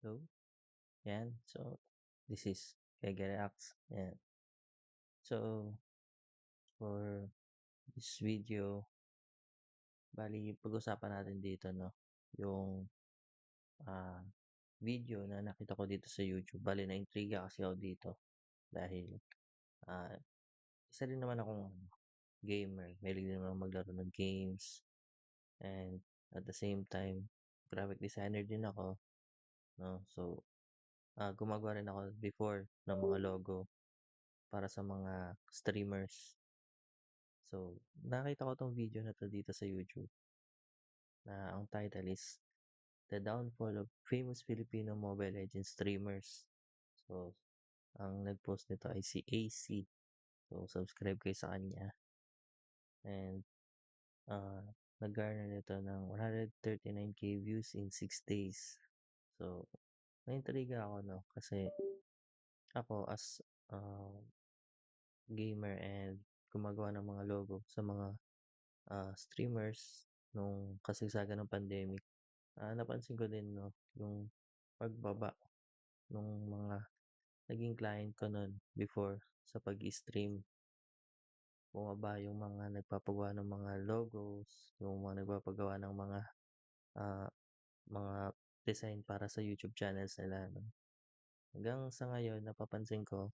Hello, yan. So, this is Kege Reacts. Yan. So, for this video, bali, pag-usapan natin dito, no, yung ah, video na nakita ko dito sa YouTube. Bali, na-intriga kasi ako dito dahil ah, isa rin naman akong gamer. Mahilig din naman ako maglaro ng games. And at the same time, graphic designer din ako, no? So, gumagawa rin ako before ng mga logo para sa mga streamers. So, nakita ko tong video na 'to dito sa YouTube na ang title is The Downfall of Famous Filipino Mobile Legends Streamers. So, ang nag-post nito ay si AC. So, subscribe kayo sa kanya. And uh, nag-garner nito ng 139K views in 6 days. So, na-intriga ako, no? Kasi ako as gamer and gumagawa ng mga logo sa mga streamers nung kasagsagan ng pandemic. Napansin ko din, no, yung pagbaba nung mga naging client ko nun before sa pag-stream. Bumaba yung mga nagpapagawa ng mga logos, yung mga nagpapagawa ng ah, mga design para sa YouTube channels nila, no. Hanggang sa ngayon napapansin ko,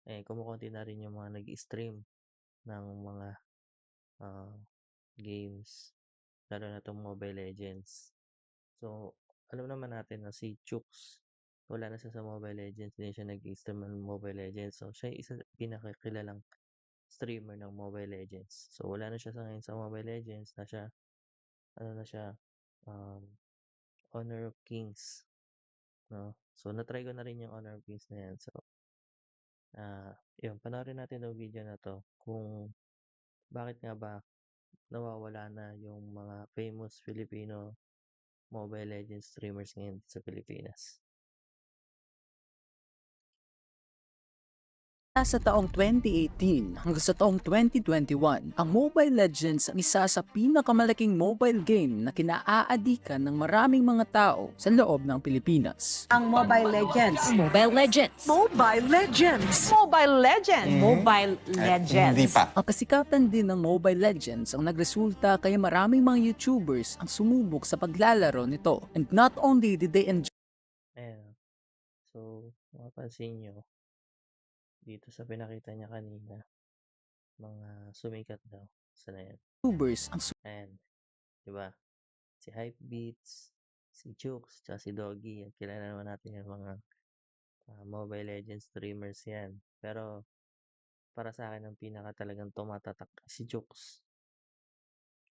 kumukonti na rin yung mga nag-stream ng mga ah, games, lalo na 'tong Mobile Legends. So, alam naman natin na si Chooks, wala na siya sa Mobile Legends, hindi siya nag-i-stream ng Mobile Legends. So, siya yung isa sa pinakakilalang streamer ng Mobile Legends. So, wala na siya sa ngayon sa Mobile Legends, na siya, ano na siya, um, Honor of Kings, no? So, na-try ko na rin yung Honor of Kings na yan. So, yun, panoorin natin yung video na to kung bakit nga ba nawawala na yung mga famous Filipino Mobile Legends streamers ngayon sa Pilipinas. Sa taong 2018 hanggang sa taong 2021, ang Mobile Legends ang isa sa pinakamalaking mobile game na kinaaadikan ng maraming mga tao sa loob ng Pilipinas. Ang Mobile Legends. Mobile Legends. Mobile Legends. Mobile Legends. Mobile Legends. Hindi pa. Ang kasikatan din ng Mobile Legends ang nagresulta kaya maraming mga YouTubers ang sumubok sa paglalaro nito. And not only did they enjoy Ayan. So, mapapansin nyo, dito sa pinakita niya kanina, mga sumikat daw. Sana yan. YouTubers ang Ayan. Diba? Si Hypebeats, si Chooks, tsaka si Doggy. At kilala naman natin yung mga Mobile Legends streamers yan. Pero, para sa akin, ang pinaka talagang tumatatak si Chooks.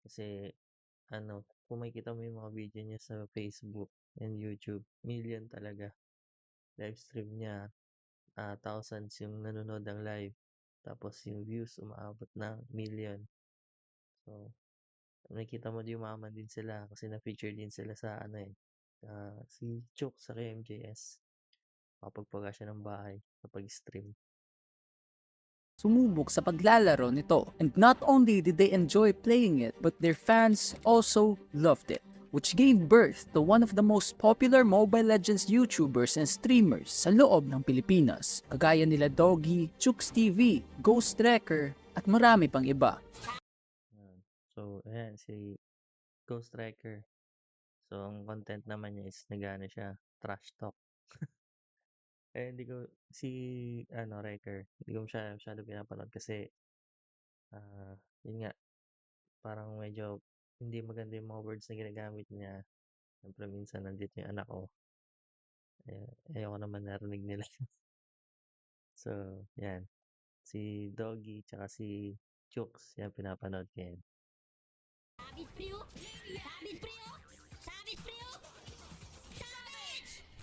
Kasi, kung makikita mo yung mga video niya sa Facebook and YouTube, million talaga. Live stream niya, thousands yung nanonood ng live. Tapos yung views umaabot ng million. So, nakikita mo di umaman din sila kasi na-feature din sila sa si Chook sa KMJS. Kapagpaga siya ng bahay kapag stream. sumubok sa paglalaro nito. And not only did they enjoy playing it, but their fans also loved it, which gave birth to one of the most popular Mobile Legends YouTubers and streamers sa loob ng Pilipinas, kagaya nila Doggy, Chooks TV, Ghost Tracker, at marami pang iba. So, ayan, si Ghost Striker. So, ang content naman niya is nagana siya, trash talk. Hindi ko, Riker, hindi ko siya masyado pinapanood kasi, yun nga, parang medyo hindi maganda yung mga words na ginagamit niya. Siyempre, minsan nandito yung anak ko. Ayoko naman narinig nila. So, yan. Si Doggy, tsaka si Chooks, yan, pinapanood ko yan.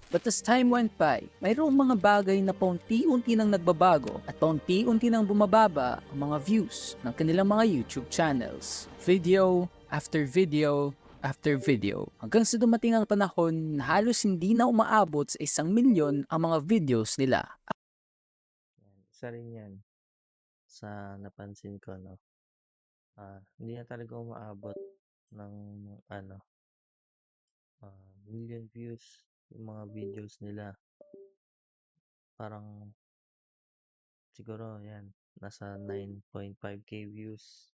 But as time went by, mayroong mga bagay na paunti-unti nang nagbabago at paunti-unti nang bumababa ang mga views ng kanilang mga YouTube channels. Video after video after video, hanggang sa dumating ang panahon na halos hindi na umaabot sa 1,000,000 ang mga videos nila. Yan. Isa rin yan sa napansin ko, no? Hindi na talaga umaabot ng, million views. yung mga videos nila. Parang siguro yan, nasa 9.5K views.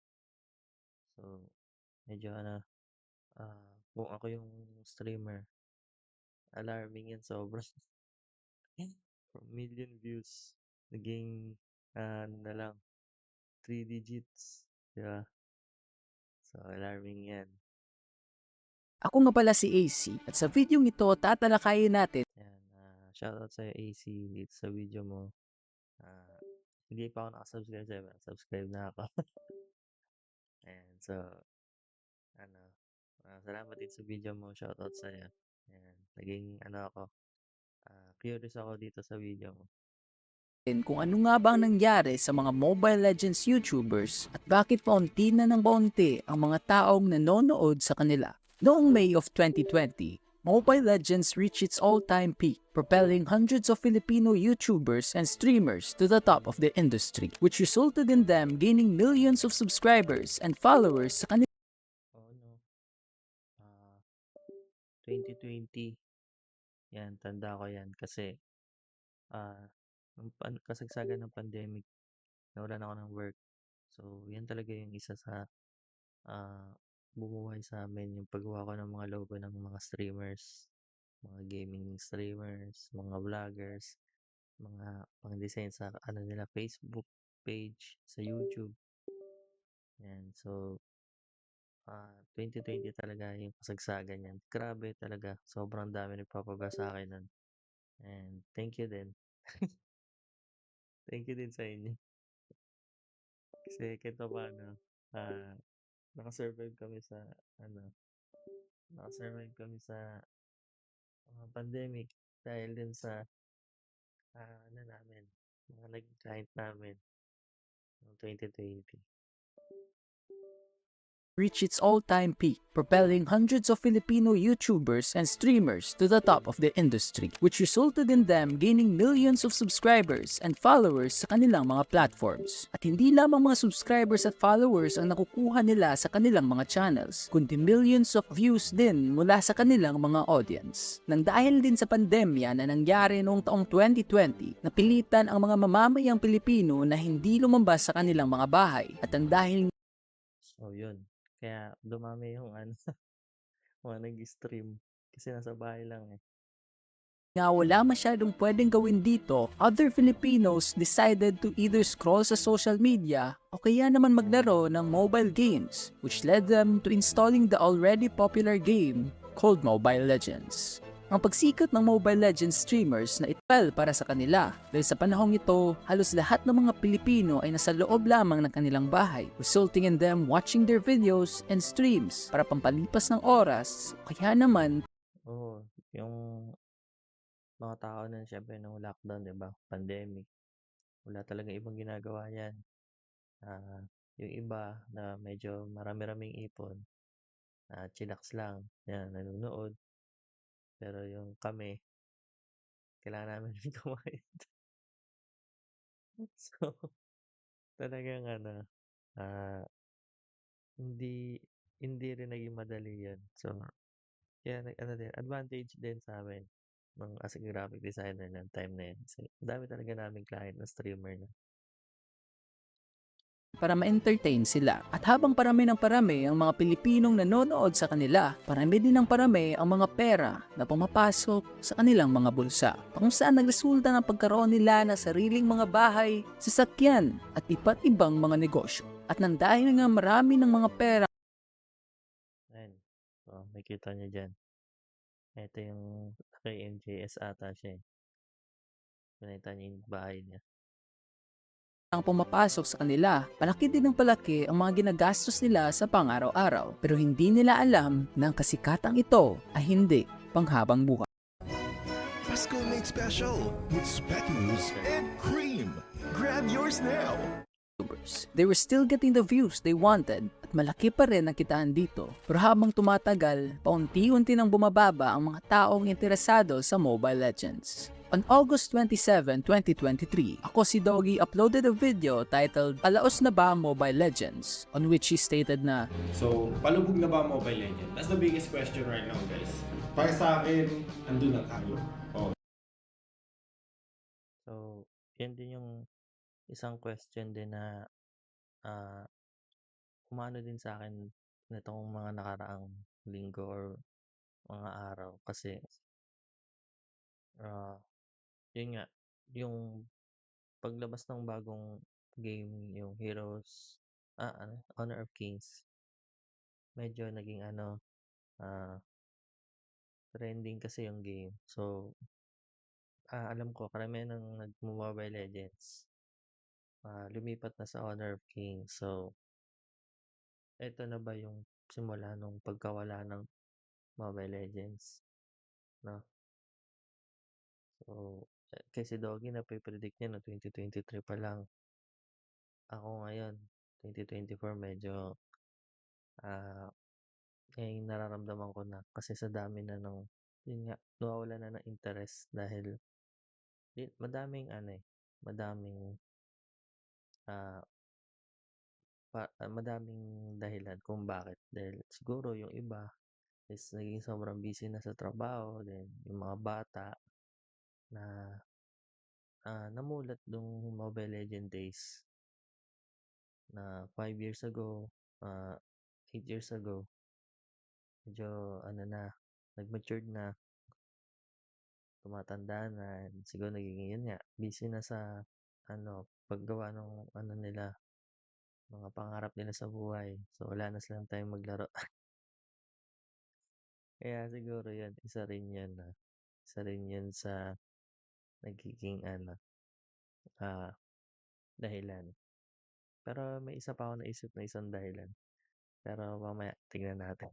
So, medyo kung ako yung streamer, alarming yan sobra. From million views, naging ano na lang, 3 digits. Diba? So, alarming yan. Ako nga pala si AC at sa videong ito tatalakayin natin Yan, shoutout sa'yo AC dito sa video mo. Hindi pa ako nakasubscribe sa'yo, pero subscribe na ako. Ayan, so, ano, salamat din sa video mo, shoutout sa'yo. Ayan, naging ako, curious ako dito sa video mo. kung ano nga ba ang nangyari sa mga Mobile Legends YouTubers at bakit paunti na ng paunti ang mga taong nanonood sa kanila. Noong May of 2020, Mobile Legends reached its all-time peak, propelling hundreds of Filipino YouTubers and streamers to the top of the industry, which resulted in them gaining millions of subscribers and followers sa kanila. Oo, no. 2020, yan, tanda ko yan kasi, nung kasagsagan ng pandemic, nawalan ako ng work. So, yan talaga yung isa sa bumuhay sa amin, yung paggawa ko ng mga logo ng mga streamers, mga gaming streamers, mga vloggers, mga pang-design sa nila Facebook page, sa YouTube. Yan. So, 2020 talaga yung kasagsagan yan. Grabe talaga. Sobrang dami nagpapabasa sa akin nun. And thank you din. Thank you din sa inyo. Kasi kahit pa paano, nakasurvive kami sa, nakasurvive kami sa pandemic dahil din sa, namin, mga naging client namin noong 2020. Reached its all-time peak, propelling hundreds of Filipino YouTubers and streamers to the top of the industry, which resulted in them gaining millions of subscribers and followers sa kanilang mga platforms. At hindi lamang mga subscribers at followers ang nakukuha nila sa kanilang mga channels, kundi millions of views din mula sa kanilang mga audience. Nang dahil din sa pandemya na nangyari noong taong 2020, napilitan ang mga mamamayang Pilipino na hindi lumabas sa kanilang mga bahay at ang dahil So, yun. Kaya dumami yung mga nag-stream kasi nasa bahay lang eh. nga wala masyadong pwedeng gawin dito, other Filipinos decided to either scroll sa social media o kaya naman maglaro ng mobile games, which led them to installing the already popular game called Mobile Legends. Ang pagsikat ng Mobile Legends streamers na itpel para sa kanila dahil sa panahong ito, halos lahat ng mga Pilipino ay nasa loob lamang ng kanilang bahay, resulting in them watching their videos and streams para pampalipas ng oras o kaya naman Oo, yung mga tao na syempre nung lockdown, 'di ba? Pandemic. Wala talagang ibang ginagawa 'yan. Yung iba na medyo marami-raming ipon, chillax lang, 'yan, nanonood. Pero yung kami, kailangan namin kumain. So, talagang ah, hindi hindi rin naging madali 'yan. So, kaya din, advantage din sa amin as a graphic designer ng time na 'yan. Kasi ang dami talaga naming client na streamer na. para ma-entertain sila. At habang parami ng parami ang mga Pilipinong nanonood sa kanila, parami din ng parami ang mga pera na pumapasok sa kanilang mga bulsa. Kung saan nagresulta ng pagkaroon nila ng sariling mga bahay, sasakyan at iba't ibang mga negosyo. At nang dahil nga marami ng mga pera Ayan. So, makikita niyo diyan. Ito yung kay MJS ata siya eh. Pinakita niya yung bahay niya. ang pumapasok sa kanila, palaki din ng palaki ang mga ginagastos nila sa pang-araw-araw. Pero hindi nila alam na ang kasikatang ito ay hindi panghabang buhay. Pasko made special with speculoos and cream. Grab yours now. They were still getting the views they wanted at malaki pa rin ang kitaan dito. Pero habang tumatagal, paunti-unti nang bumababa ang mga taong interesado sa Mobile Legends. On August 27, 2023, ako si Doggy uploaded a video titled Palaos na ba ang Mobile Legends? On which he stated na So, palubog na ba ang Mobile Legends? That's the biggest question right now, guys. Para sa akin, andun na tayo. Oh. So, yan din yung isang question din na ah, umano din sa akin nitong mga nakaraang linggo or mga araw kasi ah, yun nga, yung paglabas ng bagong game, yung Honor of Kings, medyo naging ah, trending kasi yung game. So, alam ko karamihan ng nagmo-Mobile Legends, lumipat na sa Honor of Kings. So, eto na ba yung simula nung pagkawala ng Mobile Legends, no? So, kay si Doggy nape-predict niya no 2023 pa lang. Ako ngayon, 2024 medyo ah, nararamdaman ko na kasi sa dami na yun nga, nawawalan na ng interest dahil madaming ah, madaming dahilan kung bakit. Dahil siguro yung iba is naging sobrang busy na sa trabaho, then yung mga bata na namulat nung Mobile Legend days na 5 years ago, 8 years ago, medyo nag-matured na, tumatanda na, and siguro nagiging yun nga, busy na sa paggawa ng nila, mga pangarap nila sa buhay. So wala na silang time maglaro. Kaya siguro yun, isa rin yun sa nagiging ah, dahilan. Pero may isa pa ako naisip na isang dahilan. Pero mamaya tingnan natin.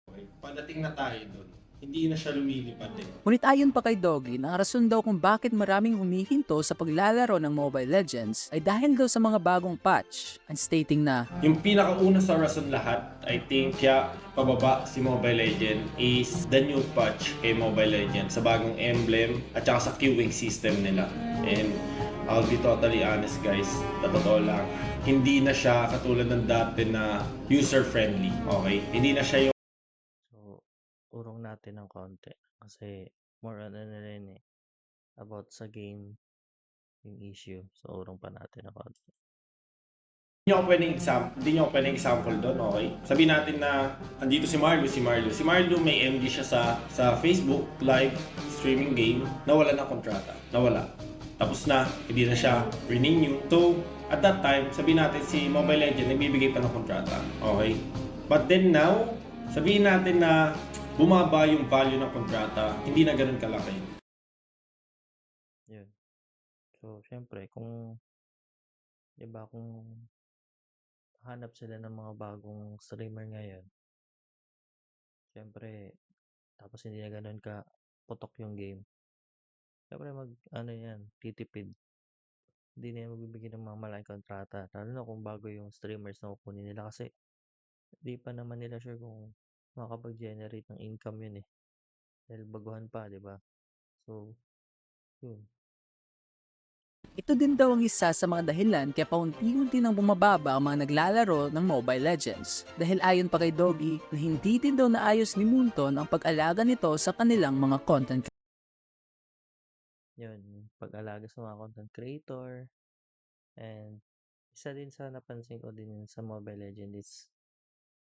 Okay. Padating na tayo dun. Hindi na siya lumilipad eh. Ngunit ayon pa kay Doggy, ang rason daw kung bakit maraming humihinto sa paglalaro ng Mobile Legends ay dahil daw sa mga bagong patch, and stating na Yung pinakauna sa rason lahat, I think kaya pababa si Mobile Legend is the new patch kay Mobile Legend sa bagong emblem at saka sa queuing system nila. And I'll be totally honest guys, sa totoo lang, hindi na siya katulad ng dati na user-friendly, okay? Hindi na siya yung So, urong natin ng konti. Kasi more on na rin about sa game yung issue. So, urong pa natin ng konti. hindi nyo ako pwedeng example doon, okay? Sabihin natin na andito si Marlo. Si Marlo may MD siya sa Facebook, live streaming game, nawala ng kontrata. Nawala. Tapos na, hindi na siya renew. So, at that time, sabihin natin si Mobile Legends nagbibigay pa ng kontrata. Okay? But then now, sabihin natin na bumaba yung value ng kontrata, hindi na ganun kalaki. Yun. So, syempre, di ba, kung hanap sila ng mga bagong streamer ngayon, syempre, tapos hindi na ganun ka putok yung game, syempre titipid. Hindi na yan magbibigay ng mga malaking kontrata. Lalo na kung bago yung streamers na kukunin nila kasi di pa naman nila sure kung makakapag-generate ng income yun eh. Dahil baguhan pa, di ba? So, yun. ito din daw ang isa sa mga dahilan kaya paunti-unti nang bumababa ang mga naglalaro ng Mobile Legends. Dahil ayon pa kay Doggy na hindi din daw naayos ni Moonton ang pag-alaga nito sa kanilang mga content. Yun, pag-alaga sa mga content creator. And isa din sa napansin ko din sa Mobile Legends is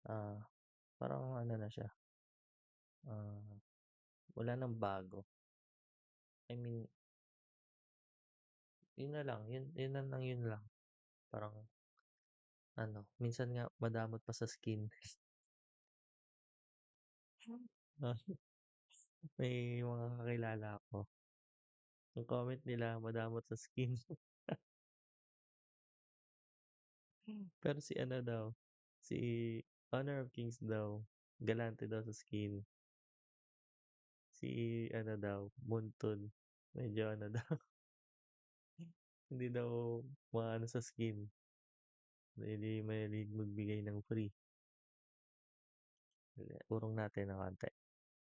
ah parang na siya. Wala nang bago. I mean, yun na lang, yun lang. Parang minsan nga madamot pa sa skin. Ah, May mga kakilala ko. Yung comment nila madamot sa skin. Pero si si Honor of Kings daw, galante daw sa skin. Si Moonton, medyo daw, hindi daw maano sa skin. Hindi mahilig magbigay ng free. Urong natin ng konti.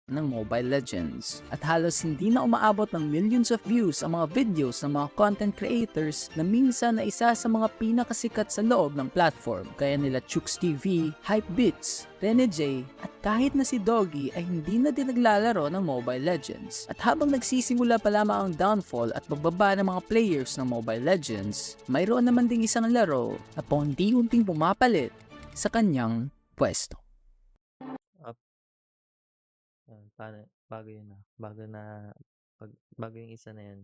ng Mobile Legends. At halos hindi na umaabot ng millions of views ang mga videos ng mga content creators na minsan na isa sa mga pinakasikat sa loob ng platform. Kaya nila Chooks TV, Hypebeats, Rene J, at kahit na si Doggy ay hindi na din naglalaro ng Mobile Legends. At habang nagsisimula pa lamang ang downfall at pagbaba ng mga players ng Mobile Legends, mayroon naman ding isang laro na paunti-unting pumapalit sa kanyang pwesto. Up, paano, bago yun bago yung isa na yun.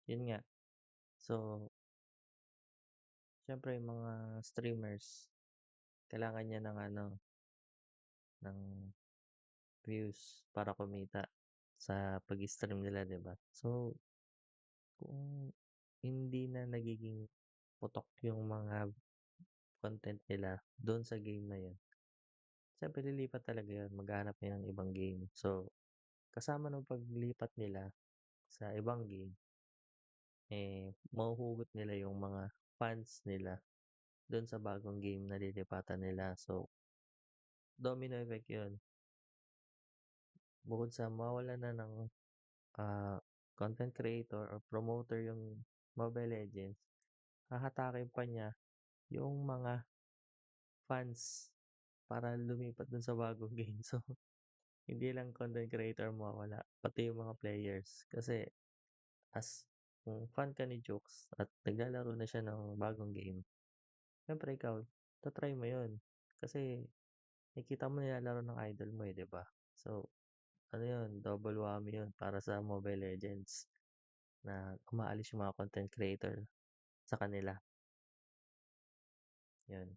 Yun nga. So, syempre yung mga streamers, kailangan niya ng views para kumita sa pag-stream nila, 'di ba? So, kung hindi na nagiging putok yung mga content nila doon sa game na yun, siyempre lilipat talaga yun, maghahanap yun ng ibang game. So, kasama ng paglipat nila sa ibang game, mahuhugot nila yung mga fans nila doon sa bagong game na lilipatan nila. So, domino effect yun. Bukod sa mawala na ng content creator or promoter yung Mobile Legends, hahatakin pa niya yung mga fans para lumipat dun sa bagong game. So, hindi lang content creator mawawala, pati yung mga players. Kasi, as kung fan ka ni Jokes at naglalaro na siya ng bagong game, syempre ikaw, tatry mo yun. Kasi, nakita mo nilalaro ng idol mo di ba? So, ano yun, double whammy yun para sa Mobile Legends na umaalis yung mga content creator sa kanila. Yun.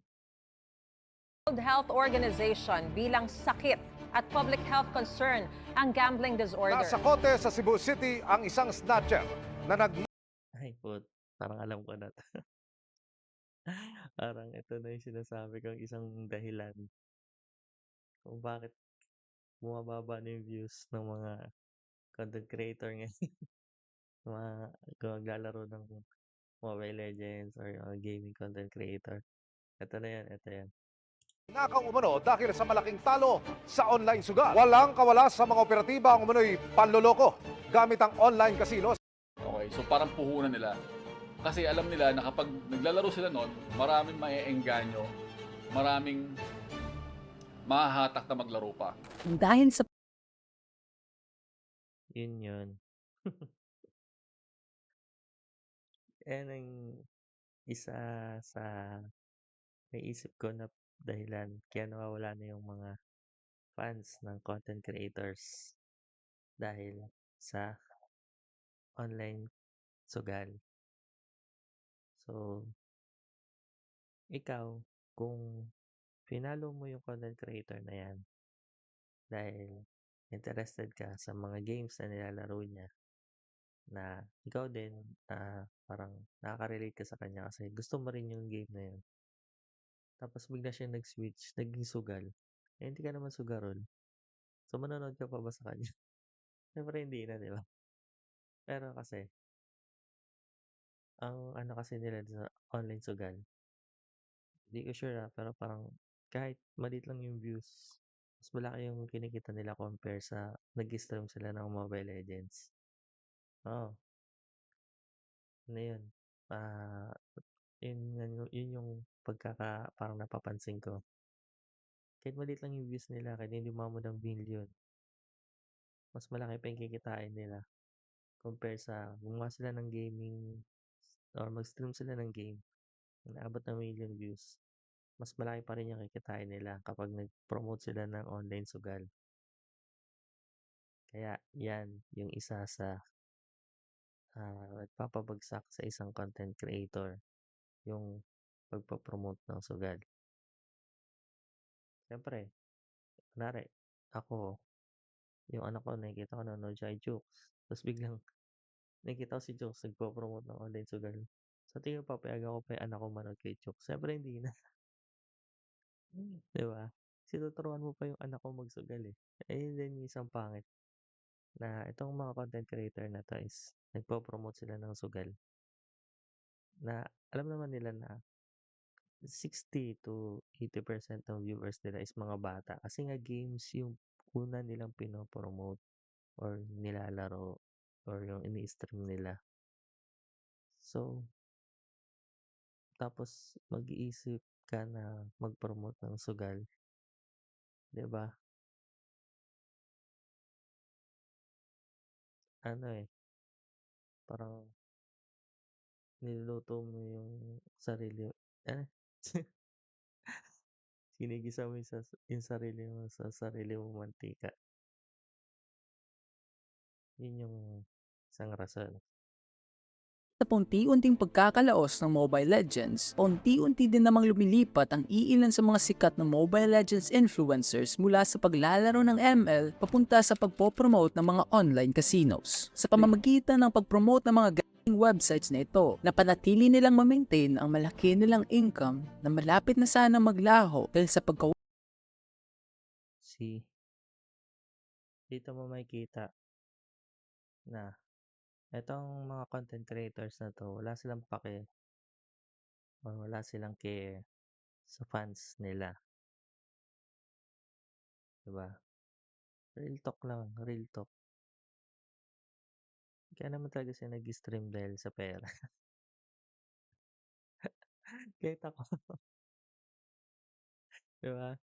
World Health Organization bilang sakit at public health concern ang gambling disorder. Nasa kote sa Cebu City ang isang snatcher na Ay, parang alam ko na 'to. Parang ito na yung sinasabi kong isang dahilan kung bakit bumababa na yung views ng mga content creator ngayon. Mga kung naglalaro ng Mobile Legends or gaming content creator. Ito na yan, ito yan. nakaw umano dahil sa malaking talo sa online sugal. Walang kawala sa mga operatiba ang umano'y panloloko gamit ang online casino. Okay, so parang puhunan nila. Kasi alam nila na kapag naglalaro sila noon, maraming maeengganyo, maraming mahahatak na maglaro pa. Dahil sa Yun. Yan ang isa sa naisip ko na dahilan kaya nawawala na yung mga fans ng content creators dahil sa online sugal. So, ikaw, kung finalo mo yung content creator na yan dahil interested ka sa mga games na nilalaro niya, na ikaw din parang nakaka-relate ka sa kanya kasi gusto mo rin yung game na yun. Tapos bigla siya nag-switch, naging sugal. Hindi ka naman sugarol. So, manonood ka pa ba sa kanya? Siyempre hindi na, di ba? Pero kasi, ang ano kasi nila sa online sugal, hindi ko sure pero parang kahit maliit lang yung views, mas malaki yung kinikita nila compare sa nag-stream sila ng Mobile Legends. Oo, ano yun? Ah, yun yung parang napapansin ko. Kahit maliit lang yung views nila, kahit hindi umabot ng million, mas malaki pa yung kikitain nila compare sa gumawa sila ng gaming or mag-stream sila ng game na naabot ng million views. Mas malaki pa rin yung kikitain nila kapag nag-promote sila ng online sugal. Kaya yan yung isa sa nagpapabagsak sa isang content creator, yung pagpapromote ng sugal. Siyempre, kunwari, ako, yung anak ko, nakikita ko nanonood siya kay Jokes. Tapos biglang, nakikita ko si Jokes nagpo-promote ng online sugal. Sa tingin ko, papayagan ko pa yung anak ko manood kay Jokes. Siyempre, hindi na. Di ba? Sinuturuan mo pa yung anak ko magsugal eh. Ayun din yung isang pangit na itong mga content creator na to is nagpo-promote sila ng sugal na alam naman nila na 60 to 80% ng viewers nila is mga bata kasi nga games yung una nilang pino-promote or nilalaro or yung ini-stream nila. So, tapos mag-iisip ka na mag-promote ng sugal, 'di ba? Ano, parang niluluto mo yung sarili eh, ginigisa mo yung sarili mo sa sarili mong mantika. Yun yung isang rason. Sa paunti-unting pagkakalaos ng Mobile Legends, paunti-unti din namang lumilipat ang iilan sa mga sikat na Mobile Legends influencers mula sa paglalaro ng ML papunta sa pagpopromote ng mga online casinos. Sa pamamagitan ng pagpromote ng mga gambling websites na ito, napanatili nilang ma-maintain ang malaki nilang income na malapit na sana maglaho dahil sa See, dito mo makikita na etong mga content creators na 'to, wala silang pake or wala silang care sa fans nila, 'di ba? Real talk lang, real talk. Kaya naman talaga sila nag-stream dahil sa pera. Kahit ako, 'di ba?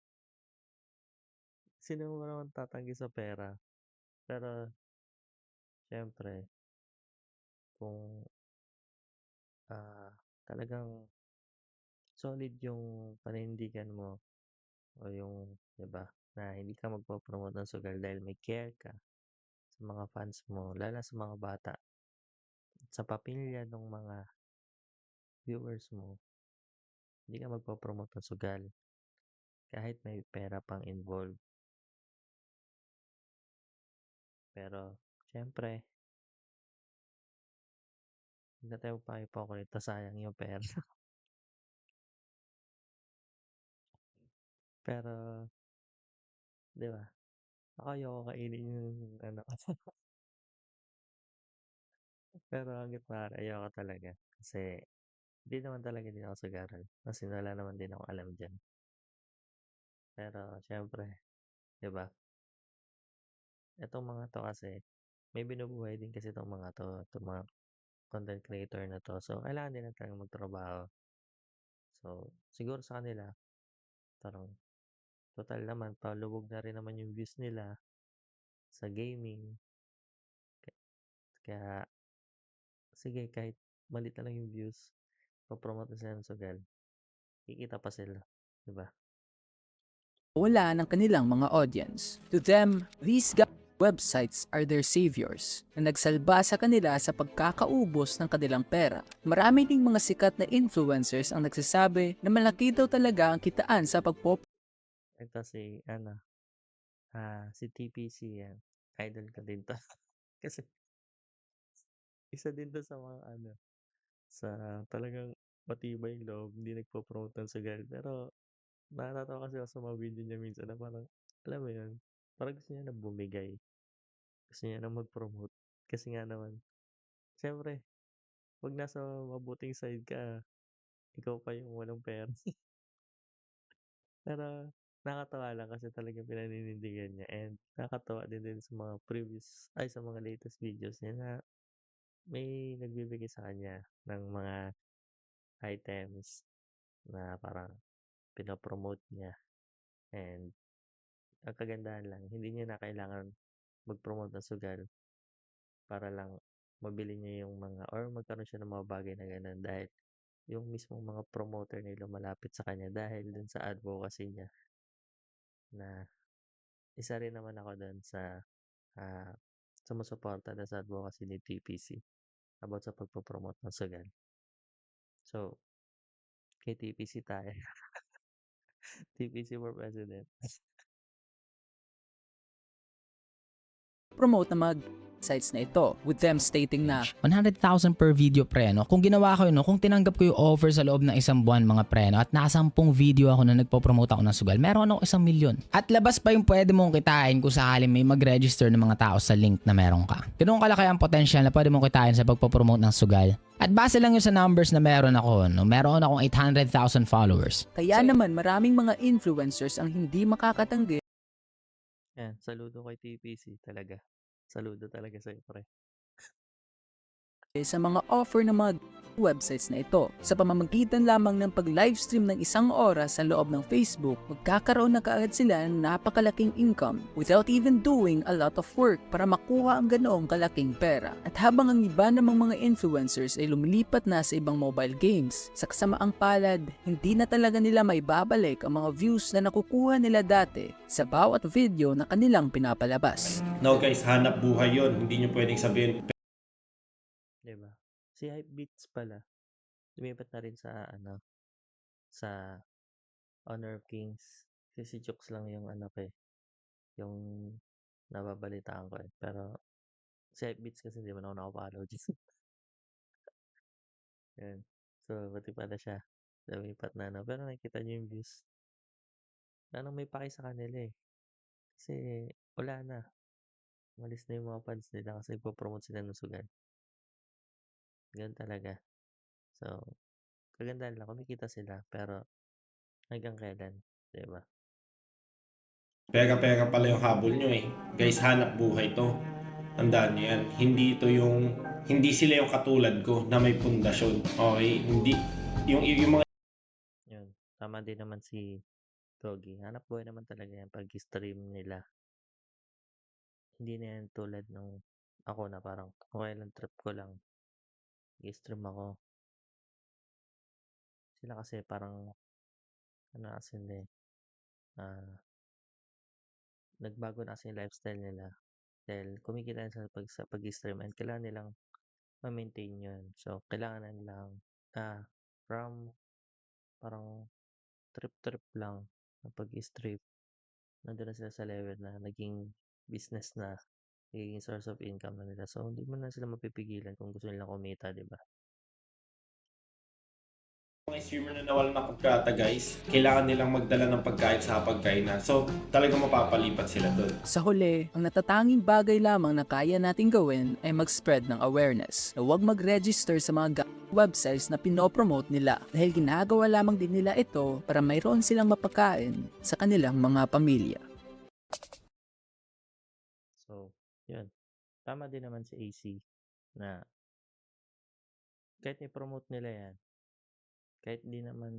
Sino mo naman tatanggi sa pera? Pero siyempre kung, talagang solid yung paninindigan mo o yung 'di ba, na hindi ka magpo-promote ng sugal dahil may care ka sa mga fans mo, lalo na sa mga bata, sa pamilya nung mga viewers mo, hindi ka magpo-promote ng sugal kahit may pera pang involved. Pero siyempre, huwag na tayong magpaka-hipokrito, sayang yung pera. Pero 'di ba, ako ayoko kainin yung ano, pero hangga't maaari ayoko talaga kasi hindi naman talaga din ako sugaral kasi wala naman din akong alam diyan. Pero siyempre, 'di ba, itong mga 'to kasi may binubuhay din kasi itong mga 'to, itong mga content creator na 'to. So, kailangan din talagang magtrabaho. So, siguro sa kanila parang total naman palubog na rin naman yung views nila sa gaming. Kaya sige kahit maliit na lang yung views, po-promote na sila ng sugal, kikita pa sila, 'di ba? wala ng kanilang mga audience. To them, these websites are their saviors na nagsalba sa kanila sa pagkakaubos ng kanilang pera. Marami ding mga sikat na influencers ang nagsasabi na malaki daw talaga ang kitaan sa Ito si ano, si TPC yan, idol ko din 'to. Kasi isa din 'to sa mga ano, sa talagang matibay yung loob, hindi nagpo-promote ng sugal. Pero natatawa kasi ako sa mga video niya minsan na parang, alam mo yun, parang gusto niya na bumigay, gusto niya na mag-promote. Kasi nga naman, siyempre, 'pag nasa mabuting side ka, ikaw pa yung walang pera. Pero nakakatawa lang kasi talagang pinaninindigan niya and nakakatuwa din sa mga sa mga latest videos niya na may nagbibigay sa kanya ng mga items na parang pino-promote niya and ang kagandahan lang hindi niya na kailangan mag-promote ng sugal para lang mabili niya yung mga or magkaroon siya ng mga bagay na gano'n dahil yung mismong mga promoter na lumalapit sa kanya dahil dun sa advocacy niya na isa rin naman ako dun sa sumusuporta dun sa advocacy ni TPC about sa pagpo-promote ng sugal. So, kay TPC tayo. TPC for President. promote na mga sites na ito, with them stating na 100,000 per video pre, no? Kung ginawa ko yun, no? Kung tinanggap ko yung offer sa loob ng isang buwan mga pre, no? At naka 10 video ako na nagpo-promote ako ng sugal, meron ako 1,000,000. At labas pa yung pwede mong kitain kung sakaling may mag-register ng mga tao sa link na meron ka. Ganun kalaki ang potential na pwede mong kitain sa pagpo-promote ng sugal. At base lang yun sa numbers na meron ako, no? Meron akong 800,000 followers. kaya naman maraming mga influencers ang hindi makakatanggi Yan, saludo kay TPC talaga. Saludo talaga sa'yo, pre. sa mga offer ng mga websites na ito. Sa pamamagitan lamang ng pag-livestream ng 1 oras sa loob ng Facebook, magkakaroon na kaagad sila ng napakalaking income without even doing a lot of work para makuha ang ganoong kalaking pera. At habang ang iba namang mga influencers ay lumilipat na sa ibang mobile games, sa kasamaang palad, hindi na talaga nila may babalik ang mga views na nakukuha nila dati sa bawat video na kanilang pinapalabas. No guys, hanap buhay yon. Hindi nyo pwedeng sabihin, Diba? Si Hypebeats pala, lumipat na rin sa, sa Honor of Kings. Kasi si Jokes lang yung yung nababalitaan ko eh. Pero si Hypebeats kasi hindi man ako nakapollow dyan. Yan. So, pati pala siya. Lumipat na, no? Pero nakikita niyo yung views. Anong may paki sa kanila eh. Kasi wala na. Malis na yung mga fans nila kasi ipopromote sila ng sugal. Ganun talaga. So, kagandahan lang, kumikita sila, pero hanggang kailan, diba? pera-pera pala yung habol nyo eh. Guys, hanap buhay to. Tandaan nyo yan. Hindi sila yung katulad ko na may pundasyon. Okay? Hindi, yung mga Yun. Tama din naman si Doggy. Hanap buhay naman talaga yan pag-stream nila. Hindi na yan tulad nung ako na parang okay lang, trip ko lang. I-stream ako. Sila kasi parang kasi nila nagbago na kasi yung lifestyle nila. Dahil kumikita na sa pag-stream and kailangan nilang ma-maintain yun. So, kailangan na nilang from parang trip-trip lang na pag-stream. Nandun na sila sa level na naging business na, naging source of income na nila. So, hindi mo na sila mapipigilan kung gusto nilang kumita, di ba? mga streamer na nawalan ng kontrata guys, kailangan nilang magdala ng pagkain sa hapagkainan. So, talagang mapapalipat sila doon. Sa huli, ang natatanging bagay lamang na kaya nating gawin ay mag-spread ng awareness na huwag mag-register sa mga websites na pinopromote nila dahil ginagawa lamang din nila ito para mayroon silang mapakain sa kanilang mga pamilya. So, yun. Tama din naman si AC na kahit i-promote nila yan, kahit di naman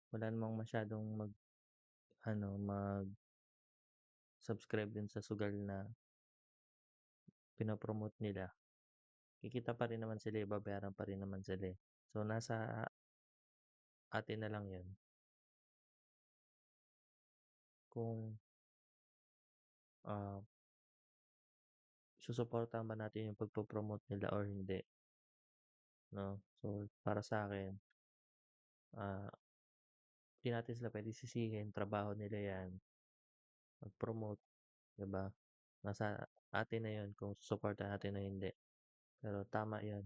wala namang masyadong mag subscribe din sa sugal na pinopromote nila, kikita pa rin naman sila, babayaran pa rin naman sila eh. So, nasa atin na lang yun. Kung susuportahan ba natin yung pagpo-promote nila or hindi. No? So, para sa akin, di natin sila pwede sisihin, trabaho nila yan, mag-promote, diba? Nasa atin na yun kung susuportahan natin o hindi. Pero tama yun.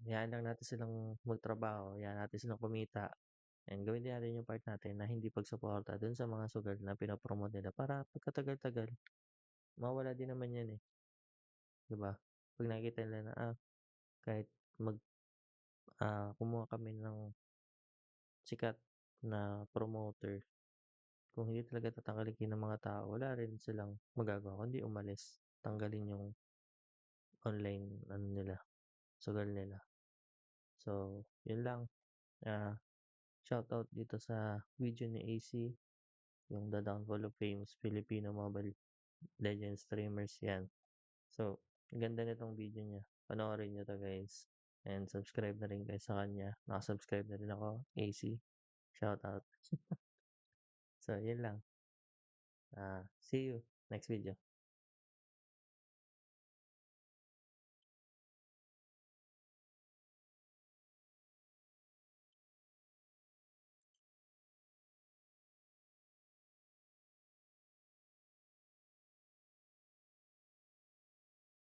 Hayaan lang natin silang magtrabaho, hayaan natin silang kumita, and gawin din natin yung part natin na hindi pagsuporta dun sa mga sugal na pinopromote nila para pagkatagal-tagal, mawala din naman yan eh. Diba? Pag nakikita nila na kahit kumuha kami ng sikat na promoter, kung hindi talaga tatanggalin ng mga tao, wala rin silang magagawa kundi umalis, tanggalin yung online nila, sugal nila. So, yun lang. Shoutout dito sa video ni AC, yung The Downfall of Famous Filipino Mobile Legends Streamers yan. So, ganda nitong video niya. Panoorin nyo to guys. And subscribe na rin guys sa kanya. Nakasubscribe na rin ako. AC. Shoutout. So, yun lang. See you next video.